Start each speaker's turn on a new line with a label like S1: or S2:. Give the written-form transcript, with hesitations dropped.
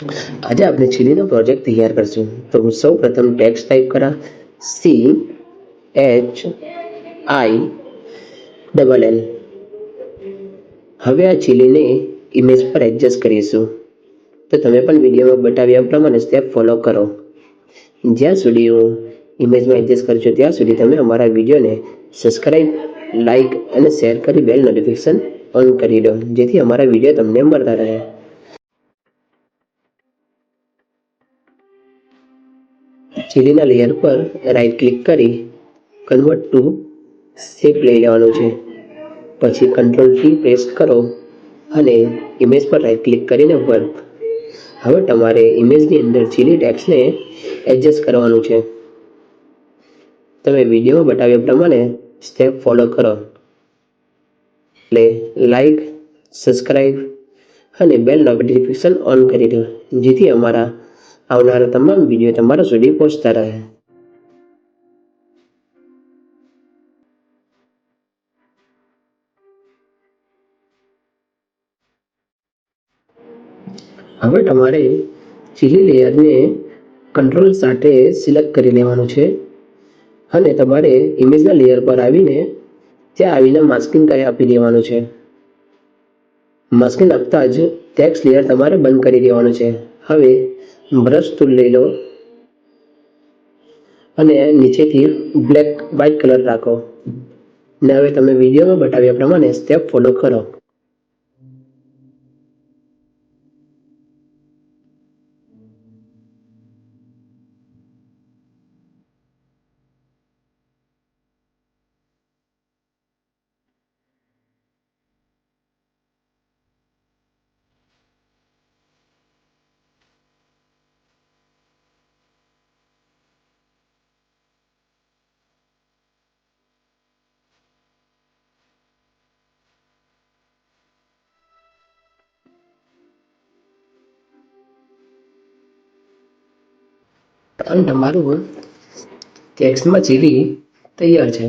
S1: આજે આપણે ચીલીનો પ્રોજેક્ટ તૈયાર કરશું. તો હું સૌ પ્રથમ ટેક્સ્ટ ટાઈપ કરા CHILL. હવે આ ચીલીને ઇમેજ પર એડજસ્ટ કરીશું. તો તમે પણ વિડીયોમાં બતાવ્યા પ્રમાણે સ્ટેપ ફોલો કરો. જ્યાં સુધી હું ઇમેજમાં એડજસ્ટ કરું છું ત્યાં સુધી તમે અમારા વિડીયોને સબસ્ક્રાઈબ, લાઈક અને શેર કરી બેલ નોટિફિકેશન ઓન કરી દો, જેથી અમારા વિડીયો તમને મળતા રહે. ચીલીના લેયર પર રાઈટ ક્લિક કરી કન્વર્ટ ટુ શેપ લઈ લેવાનું છે. પછી Ctrl+T પ્રેસ કરો અને ઇમેજ પર રાઈટ ક્લિક કરીને વર્ક. હવે તમારે ઇમેજની અંદર ચીલી ટેક્સ્ટને એડજસ્ટ કરવાનું છે. તમે વિડીયોમાં બતાવ્યા પ્રમાણે સ્ટેપ ફોલો કરો. એટલે લાઈક, સબસ્ક્રાઈબ અને બેલ નોટિફિકેશન ઓન કરી દો, જેથી અમારા આવનારા તમામ વિડીયો તમારા સુધી પહોંચતા રહે. હવે તમારે ચીલી લેયરને કંટ્રોલ સાથે સિલેક્ટ કરી લેવાનું છે અને તમારે ઇમેજના લેયર પર આવીને ત્યાં આવીને માસ્કિંગ આપી દેવાનું છે. માસ્કિંગ આપતા જ ટેક્સ્ટ લેયર તમારે બંધ કરી દેવાનું છે. હવે બ્રશ ટૂલ લઈ લો અને નીચેથી વ્હાઇટ કલર રાખો. ને હવે તમે વિડીયોમાં બતાવ્યા પ્રમાણે સ્ટેપ ફોલો કરો. અને તમારું ટેક્સ્ટમાં ચીલી તૈયાર છે.